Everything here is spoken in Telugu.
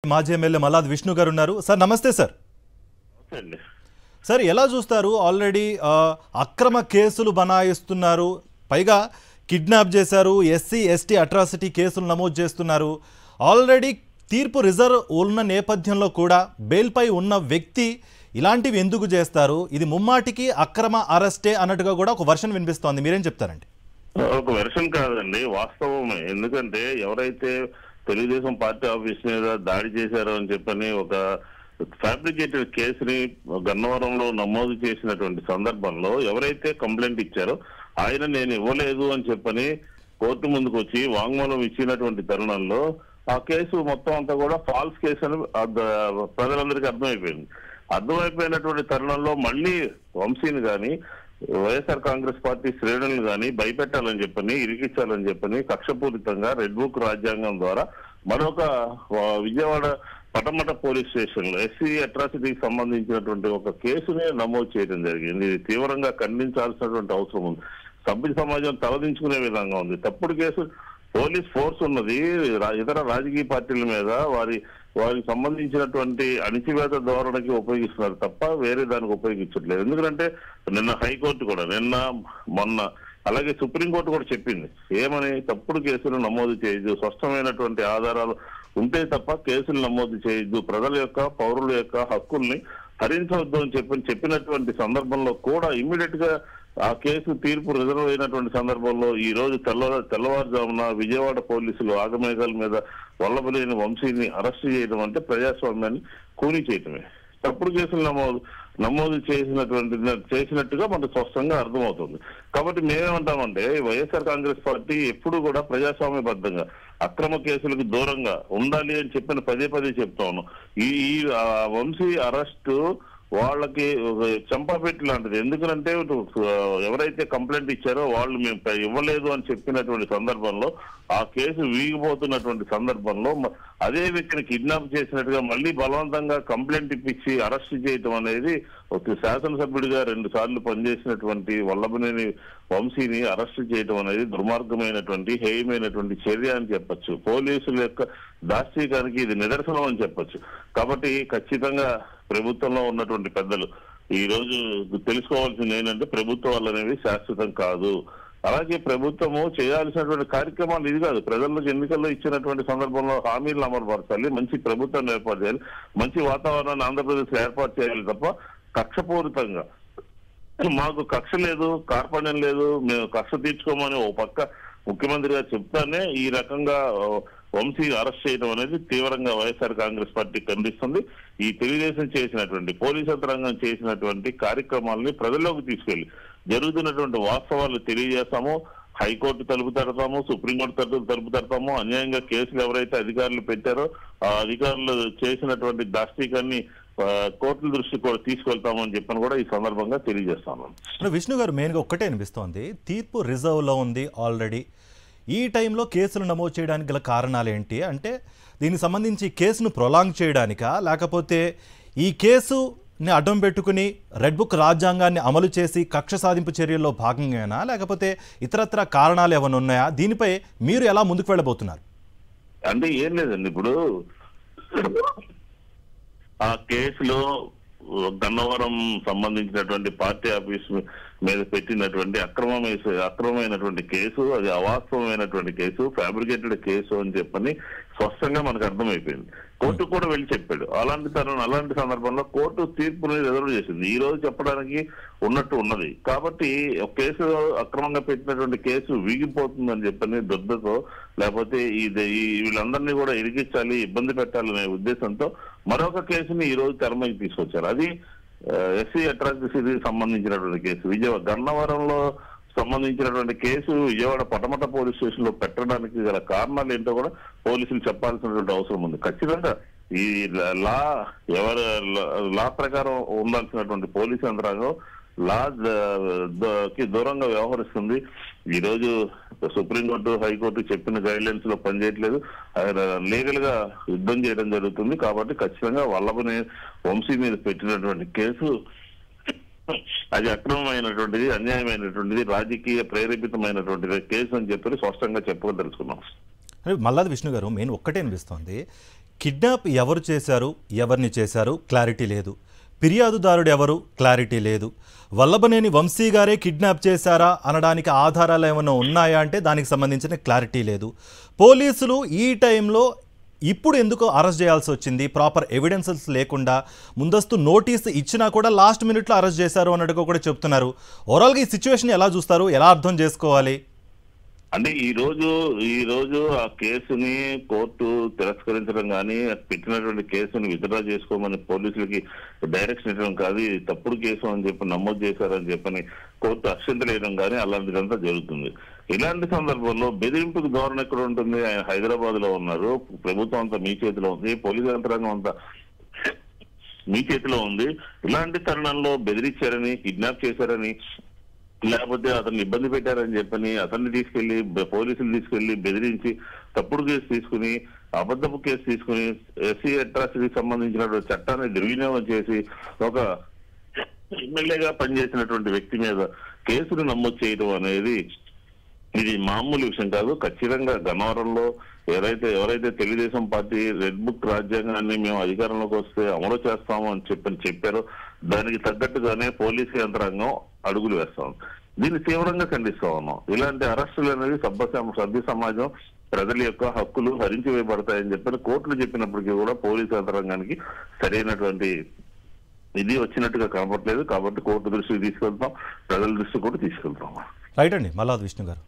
మాజీ ఎమ్మెల్యే మల్లాది విష్ణు గారు ఉన్నారు. సార్ నమస్తే సార్. సార్ ఎలా చూస్తారు? ఆల్రెడీ అక్రమ కేసులు బనాయిస్తున్నారు, పైగా కిడ్నాప్ చేశారు, ఎస్సీ ఎస్టీ అట్రాసిటీ కేసులు నమోదు చేస్తున్నారు. ఆల్రెడీ తీర్పు రిజర్వ్ ఉన్న నేపథ్యంలో కూడా బెయిల్పై ఉన్న వ్యక్తి ఇలాంటివి ఎందుకు చేస్తారు? ఇది ముమ్మాటికి అక్రమ అరెస్టే అన్నట్టుగా కూడా ఒక వర్షన్ వినిపిస్తోంది. మీరేం చెప్తారండి? ఒక వెర్షన్ కాదండి, వాస్తవమే. ఎందుకంటే ఎవరైతే తెలుగుదేశం పార్టీ ఆఫీస్ మీద దాడి చేశారో అని చెప్పని ఒక ఫ్యాబ్రికేటెడ్ కేసుని గన్నవరంలో నమోదు చేసినటువంటి సందర్భంలో ఎవరైతే కంప్లైంట్ ఇచ్చారో ఆయన నేను ఇవ్వలేదు అని చెప్పని కోర్టు ముందుకు వచ్చి వాంగ్మూలం ఇచ్చినటువంటి తరుణంలో ఆ కేసు మొత్తం అంతా కూడా ఫాల్స్ కేసు అని ప్రజలందరికీ అర్థమైపోయినటువంటి తరుణంలో మళ్ళీ వంశీని కానీ వైఎస్ఆర్ కాంగ్రెస్ పార్టీ శ్రేణులను కానీ భయపెట్టాలని చెప్పని, ఇరికించాలని చెప్పని కక్షపూరితంగా రెడ్ బుక్ రాజ్యాంగం ద్వారా మరొక విజయవాడ పటమట పోలీస్ స్టేషన్ లో ఎస్సీ అట్రాసిటీకి సంబంధించినటువంటి ఒక కేసుని నమోదు చేయడం జరిగింది. ఇది తీవ్రంగా ఖండించాల్సినటువంటి అవసరం ఉంది. సభ్య సమాజం తలదించుకునే విధంగా ఉంది. తప్పుడు కేసు పోలీస్ ఫోర్స్ ఉన్నది ఇతర రాజకీయ పార్టీల మీద వారికి సంబంధించినటువంటి అణిచివేత ధోరణికి ఉపయోగిస్తున్నారు తప్ప వేరే దానికి ఉపయోగించట్లేదు. ఎందుకంటే నిన్న హైకోర్టు కూడా మొన్న అలాగే సుప్రీంకోర్టు కూడా చెప్పింది ఏమని, తప్పుడు కేసులు నమోదు చేయొద్దు, స్పష్టమైనటువంటి ఆధారాలు ఉంటే తప్ప కేసులు నమోదు చేయొద్దు, ప్రజల యొక్క పౌరుల యొక్క హక్కుల్ని హరించవద్దు అని చెప్పినటువంటి సందర్భంలో కూడా ఇమ్మీడియట్ గా ఆ కేసు తీర్పు రిజర్వ్ అయినటువంటి సందర్భంలో ఈ రోజు తెల్లవారుజామున విజయవాడ పోలీసులు ఆగమేఘాల మీద వల్లభలేని వంశీని అరెస్ట్ చేయడం అంటే ప్రజాస్వామ్యాన్ని కూని చేయటమే. తప్పుడు కేసులు నమోదు చేసినట్టుగా మనకు స్పష్టంగా అర్థమవుతుంది. కాబట్టి మేమేమంటామంటే వైఎస్ఆర్ కాంగ్రెస్ పార్టీ ఎప్పుడు కూడా ప్రజాస్వామ్యబద్ధంగా అక్రమ కేసులకు దూరంగా ఉండాలి అని చెప్పిన పదే చెప్తా ఉన్నాం. ఈ వంశీ అరెస్టు వాళ్ళకి చంపపెట్టి లాంటిది. ఎందుకంటే ఎవరైతే కంప్లైంట్ ఇచ్చారో వాళ్ళు మేము ఇవ్వలేదు అని చెప్పినటువంటి సందర్భంలో ఆ కేసు వీగిపోతున్నటువంటి సందర్భంలో అదే వ్యక్తిని కిడ్నాప్ చేసినట్టుగా మళ్ళీ బలవంతంగా కంప్లైంట్ ఇప్పించి అరెస్ట్ చేయటం అనేది ఒక శాసనసభ్యుడిగా 2 సార్లు పనిచేసినటువంటి వల్లభనేని వంశీని అరెస్ట్ చేయటం అనేది దుర్మార్గమైనటువంటి హేయమైనటువంటి చర్య అని చెప్పొచ్చు. పోలీసుల యొక్క దాష్టీకానికి ఇది నిదర్శనం అని చెప్పొచ్చు. కాబట్టి ఖచ్చితంగా ప్రభుత్వంలో ఉన్నటువంటి పెద్దలు ఈ రోజు తెలుసుకోవాల్సింది ఏంటంటే ప్రభుత్వాలు అనేవి శాశ్వతం కాదు. అలాగే ప్రభుత్వము చేయాల్సినటువంటి కార్యక్రమాలు ఇది కాదు. ప్రజలకు ఎన్నికల్లో ఇచ్చినటువంటి సందర్భంలో హామీలను అమలుపరచాలి, మంచి ప్రభుత్వాన్ని ఏర్పాటు చేయాలి, మంచి వాతావరణాన్ని ఆంధ్రప్రదేశ్ లో ఏర్పాటు చేయాలి తప్ప కక్షపూరితంగా మాకు కక్ష లేదు, కార్పణ్యం లేదు, మేము కక్ష తీర్చుకోమని ఓ పక్క ముఖ్యమంత్రి గారు చెప్తానే ఈ రకంగా వంశీ అరెస్ట్ చేయడం అనేది తీవ్రంగా వైఎస్ఆర్ కాంగ్రెస్ పార్టీ ఖండిస్తుంది. ఈ తెలుగుదేశం చేసినటువంటి పోలీస్ యంత్రాంగం చేసినటువంటి కార్యక్రమాలని ప్రజల్లోకి తీసుకెళ్లి జరుగుతున్నటువంటి వాస్తవాలు తెలియజేస్తాము. హైకోర్టు తలుపు తడతాము, సుప్రీంకోర్టు తలుపు తడతాము. అన్యాయంగా కేసులు ఎవరైతే అధికారులు పెట్టారో ఆ అధికారులు చేసినటువంటి దాష్టీకాన్ని కోర్టుల దృష్టికి కూడా తీసుకెళ్తామని చెప్పని కూడా ఈ సందర్భంగా తెలియజేస్తాను. విష్ణు గారు మెయిన్గా ఒక్కటే అనిపిస్తోంది, తీర్పు రిజర్వ్లో ఉంది ఆల్రెడీ. ఈ టైంలో కేసులు నమోదు చేయడానికి గల కారణాలు ఏంటి అంటే దీనికి సంబంధించి కేసును ప్రొలాంగ్ చేయడానికా, లేకపోతే ఈ కేసుని అడ్డం పెట్టుకుని రెడ్ బుక్ రాజ్యాంగాన్ని అమలు చేసి కక్ష సాధింపు చర్యల్లో భాగంగానా, లేకపోతే ఇతరత్ర కారణాలు ఏమైనా ఉన్నాయా? దీనిపై మీరు ఎలా ముందుకు వెళ్ళబోతున్నారు? అంటే ఏం లేదండి, ఇప్పుడు ఆ కేసులో గన్నవరం సంబంధించినటువంటి పార్టీ ఆఫీస్ మీద పెట్టినటువంటి అక్రమమైనటువంటి కేసు, అది అవాస్తవమైనటువంటి కేసు, ఫ్యాబ్రికేటెడ్ కేసు అని చెప్పని స్పష్టంగా మనకు అర్థమైపోయింది. కోర్టు కూడా వెళ్ళి చెప్పాడు. అలాంటి సందర్భంలో కోర్టు తీర్పుని రిజర్వ్ చేసింది. ఈ రోజు చెప్పడానికి ఉన్నట్టు ఉన్నది. కాబట్టి కేసు అక్రమంగా పెట్టినటువంటి కేసు వీగిపోతుందని చెప్పని దుర్దతో, లేకపోతే వీళ్ళందరినీ కూడా ఇరికించాలి, ఇబ్బంది పెట్టాలనే ఉద్దేశంతో మరొక కేసుని ఈ రోజు తెరమీకి తీసుకొచ్చారు. అది ఎస్సీ అట్రాసిటీకి సంబంధించినటువంటి కేసు. విజయవాడ గన్నవరంలో సంబంధించినటువంటి case Vijayawada Patamata police station లో పెట్టడానికి గల కారణాలు ఏంటో కూడా పోలీసులు చెప్పాల్సినటువంటి అవసరం ఉంది. ఖచ్చితంగా ఈ లా ప్రకారం ఉండాల్సినటువంటి పోలీసు యంత్రాంగం కి దూరంగా వ్యవహరిస్తుంది. ఈ రోజు సుప్రీంకోర్టు హైకోర్టు చెప్పిన గైడ్ లైన్స్ లో పనిచేయట్లేదు, లీగల్ గా యుద్ధం చేయడం జరుగుతుంది. కాబట్టి ఖచ్చితంగా వల్లభని వంశీ మీద పెట్టినటువంటి కేసు అది అక్రమమైనటువంటిది, అన్యాయమైనటువంటిది, రాజకీయ ప్రేరేపితమైనటువంటిది కేసు అని చెప్పి స్పష్టంగా చెప్పదలుచుకున్నాం. మల్లాది విష్ణు గారు మెయిన్ ఒక్కటే అనిపిస్తోంది, కిడ్నాప్ ఎవరు చేశారు, ఎవరిని చేశారు క్లారిటీ లేదు. ఫిర్యాదుదారుడు ఎవరు క్లారిటీ లేదు. వల్లభనేని వంశీ గారే కిడ్నాప్ చేశారా అనడానికి ఆధారాలు ఏమైనా ఉన్నాయా అంటే దానికి సంబంధించిన క్లారిటీ లేదు. పోలీసులు ఈ టైంలో ఇప్పుడు ఎందుకు అరెస్ట్ చేయాల్సి వచ్చింది? ప్రాపర్ ఎవిడెన్సెస్ లేకుండా ముందస్తు నోటీస్ ఇచ్చినా కూడా లాస్ట్ మినిట్లో అరెస్ట్ చేశారు అన్నట్టుగా కూడా చెప్తున్నారు. ఓవరాల్గా ఈ సిచ్యువేషన్ ఎలా చూస్తారు, ఎలా అర్థం చేసుకోవాలి? అంటే ఈ రోజు ఆ కేసుని కోర్టు తిరస్కరించడం కానీ పెట్టినటువంటి కేసుని విత్డ్రా చేసుకోమని పోలీసులకి డైరెక్షన్ ఇవ్వడం కాదు, ఇది తప్పుడు కేసు అని చెప్పి నమోదు చేశారని చెప్పని కోర్టు అక్షంతలు వేయడం కానీ అలాంటిదంతా జరుగుతుంది. ఇలాంటి సందర్భంలో బెదిరింపుకు ధోరణి ఎక్కడ ఉంటుంది? ఆయన హైదరాబాద్ లో ఉన్నారు, ప్రభుత్వం అంతా మీ చేతిలో ఉంది, పోలీసు యంత్రాంగం అంతా మీ చేతిలో ఉంది. ఇలాంటి తరుణంలో బెదిరించారని, కిడ్నాప్ చేశారని, లేకపోతే అతన్ని ఇబ్బంది పెట్టారని చెప్పని అతన్ని తీసుకెళ్లి పోలీసులు తీసుకెళ్లి బెదిరించి తప్పుడు కేసు తీసుకుని, అబద్ధపు కేసు తీసుకుని, ఎస్సీ అట్రాసిటీకి సంబంధించిన చట్టాన్ని దుర్వినియోగం చేసి ఒక ఎమ్మెల్యేగా పనిచేసినటువంటి వ్యక్తి మీద కేసును నమోదు చేయడం అనేది ఇది మామూలు విషయం కాదు. ఖచ్చితంగా గన్నవరంలో ఎవరైతే తెలుగుదేశం పార్టీ రెడ్ బుక్ రాజ్యాంగాన్ని మేము అధికారంలోకి వస్తే అమలు చేస్తాము అని చెప్పారో దానికి తగ్గట్టుగానే పోలీసు యంత్రాంగం అడుగులు వేస్తాం. దీన్ని తీవ్రంగా ఖండిస్తా ఉన్నాం. ఇలాంటి అరెస్టులు అనేది సభ్య సమాజం ప్రజల యొక్క హక్కులు హరించి వేయబడతాయని చెప్పని కోర్టులు చెప్పినప్పటికీ కూడా పోలీసు యంత్రాంగానికి సరైనటువంటి ఇది వచ్చినట్టుగా కనపడలేదు. కాబట్టి కోర్టు దృష్టికి తీసుకెళ్తాం, ప్రజల దృష్టి కూడా తీసుకెళ్తాం. రైట్ అండి. మల్లాది విష్ణు గారు.